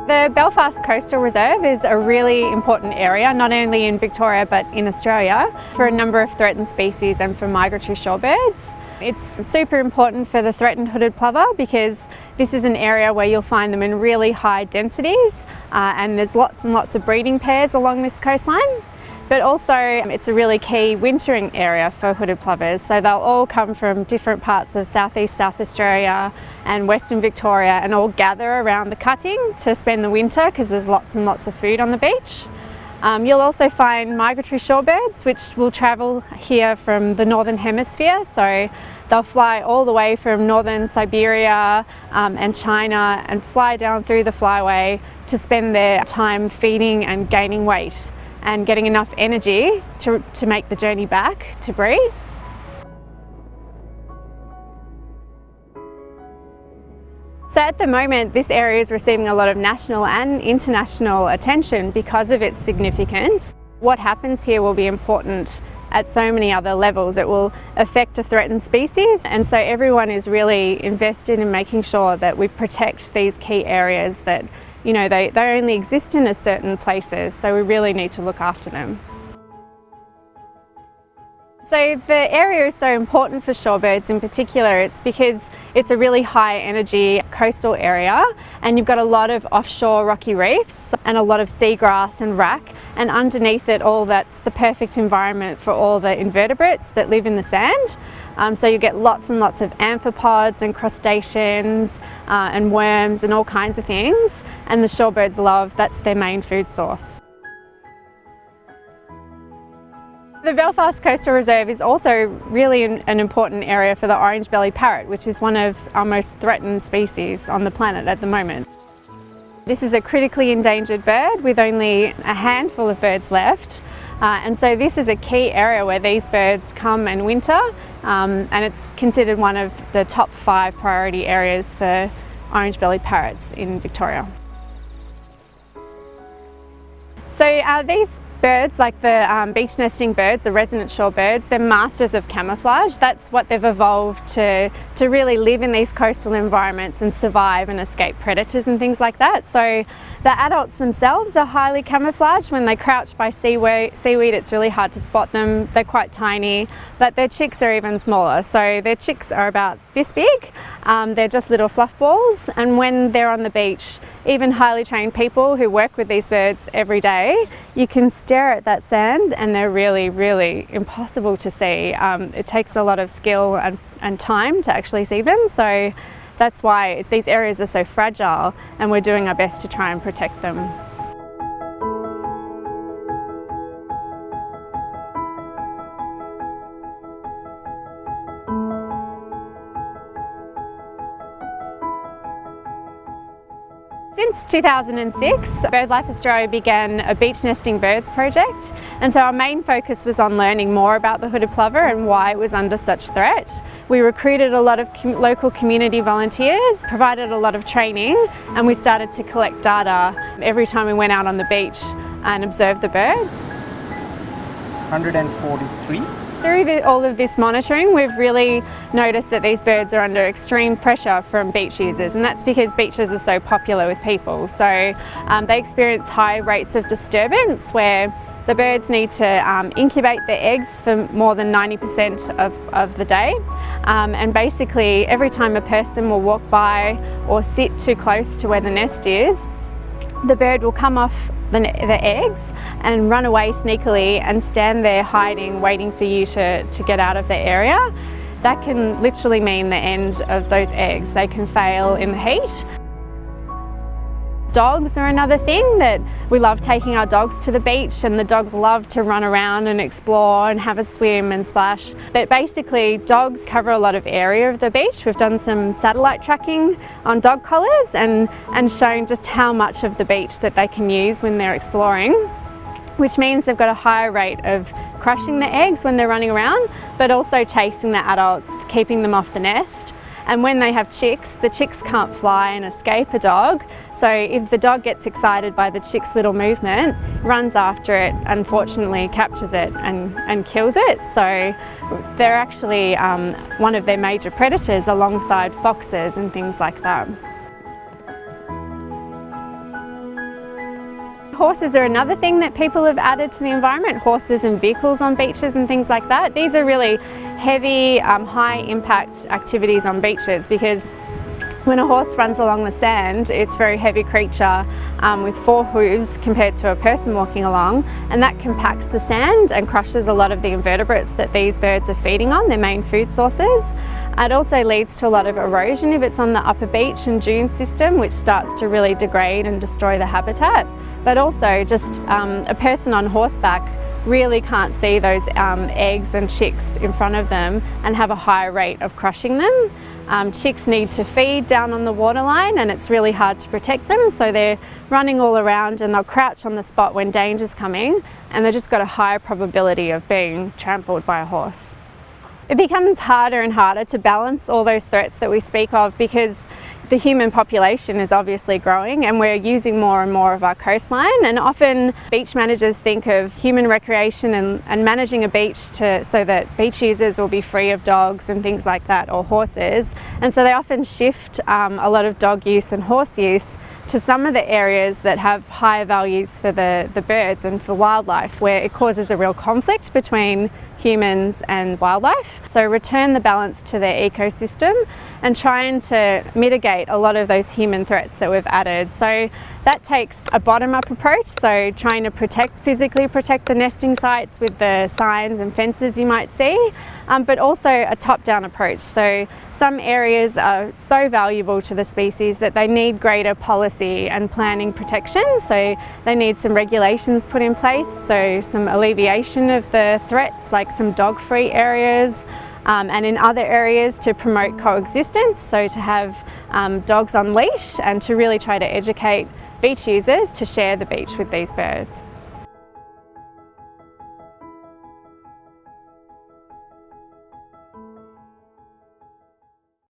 The Belfast Coastal Reserve is a really important area, not only in Victoria but in Australia, for a number of threatened species and for migratory shorebirds. It's super important for the threatened hooded plover because this is an area where you'll find them in really high densities and there's lots and lots of breeding pairs along this coastline. But also it's a really key wintering area for hooded plovers, so they'll all come from different parts of southeast South Australia and Western Victoria and all gather around the cutting to spend the winter because there's lots and lots of food on the beach. You'll also find migratory shorebirds which will travel here from the Northern Hemisphere, so they'll fly all the way from Northern Siberia and China and fly down through the flyway to spend their time feeding and gaining weight and getting enough energy to make the journey back to breed. So at the moment this area is receiving a lot of national and international attention because of its significance. What happens here will be important at so many other levels. It will affect a threatened species, and so everyone is really invested in making sure that we protect these key areas that they only exist in certain places, so we really need to look after them. So the area is so important for shorebirds in particular. It's because it's a really high energy coastal area and you've got a lot of offshore rocky reefs and a lot of seagrass and wrack, and underneath it all that's the perfect environment for all the invertebrates that live in the sand. So you get lots and lots of amphipods and crustaceans and worms and all kinds of things, and the shorebirds that's their main food source. The Belfast Coastal Reserve is also really an important area for the orange-bellied parrot, which is one of our most threatened species on the planet at the moment. This is a critically endangered bird with only a handful of birds left, and so this is a key area where these birds come and winter, and it's considered one of the top 5 priority areas for orange-bellied parrots in Victoria. So these birds, like the beach nesting birds, the resident shorebirds, they're masters of camouflage. That's what they've evolved to really live in these coastal environments and survive and escape predators and things like that. So the adults themselves are highly camouflaged. When they crouch by seaweed, it's really hard to spot them. They're quite tiny, but their chicks are even smaller. So their chicks are about this big. They're just little fluff balls, and when they're on the beach, even highly trained people who work with these birds every day, you can stare at that sand and they're really, really impossible to see. It takes a lot of skill and time to actually see them, so that's why these areas are so fragile and we're doing our best to try and protect them. Since 2006, BirdLife Australia began a beach nesting birds project, and so our main focus was on learning more about the hooded plover and why it was under such threat. We recruited a lot of local community volunteers, provided a lot of training, and we started to collect data every time we went out on the beach and observed the birds. 143. Through all of this monitoring, we've really noticed that these birds are under extreme pressure from beach users, and that's because beaches are so popular with people. So they experience high rates of disturbance where the birds need to incubate their eggs for more than 90% of the day. And basically every time a person will walk by or sit too close to where the nest is, the bird will come off the eggs and run away sneakily and stand there hiding, waiting for you to get out of the area. That can literally mean the end of those eggs. They can fail in the heat. Dogs are another thing that we love taking our dogs to the beach, and the dogs love to run around and explore and have a swim and splash. But basically dogs cover a lot of area of the beach. We've done some satellite tracking on dog collars and shown just how much of the beach that they can use when they're exploring, which means they've got a higher rate of crushing the eggs when they're running around, but also chasing the adults, keeping them off the nest. And when they have chicks, the chicks can't fly and escape a dog. So if the dog gets excited by the chick's little movement, runs after it, unfortunately captures it and kills it. So they're actually one of their major predators alongside foxes and things like that. Horses are another thing that people have added to the environment, horses and vehicles on beaches and things like that. These are really heavy, high impact activities on beaches, because when a horse runs along the sand, it's a very heavy creature with 4 hooves compared to a person walking along, and that compacts the sand and crushes a lot of the invertebrates that these birds are feeding on, their main food sources. It also leads to a lot of erosion if it's on the upper beach and dune system, which starts to really degrade and destroy the habitat. But also just a person on horseback really can't see those eggs and chicks in front of them and have a high rate of crushing them. Chicks need to feed down on the waterline, and it's really hard to protect them, so they're running all around and they'll crouch on the spot when danger's coming, and they've just got a higher probability of being trampled by a horse. It becomes harder and harder to balance all those threats that we speak of, because the human population is obviously growing and we're using more and more of our coastline, and often beach managers think of human recreation and managing a beach so that beach users will be free of dogs and things like that, or horses, and so they often shift a lot of dog use and horse use to some of the areas that have higher values for the birds and for wildlife, where it causes a real conflict between humans and wildlife. So return the balance to their ecosystem and trying to mitigate a lot of those human threats that we've added. So that takes a bottom-up approach, so trying to physically protect the nesting sites with the signs and fences you might see, but also a top-down approach. So some areas are so valuable to the species that they need greater policy and planning protection, so they need some regulations put in place, so some alleviation of the threats, like some dog-free areas, and in other areas to promote coexistence, so to have dogs on leash and to really try to educate beach users to share the beach with these birds.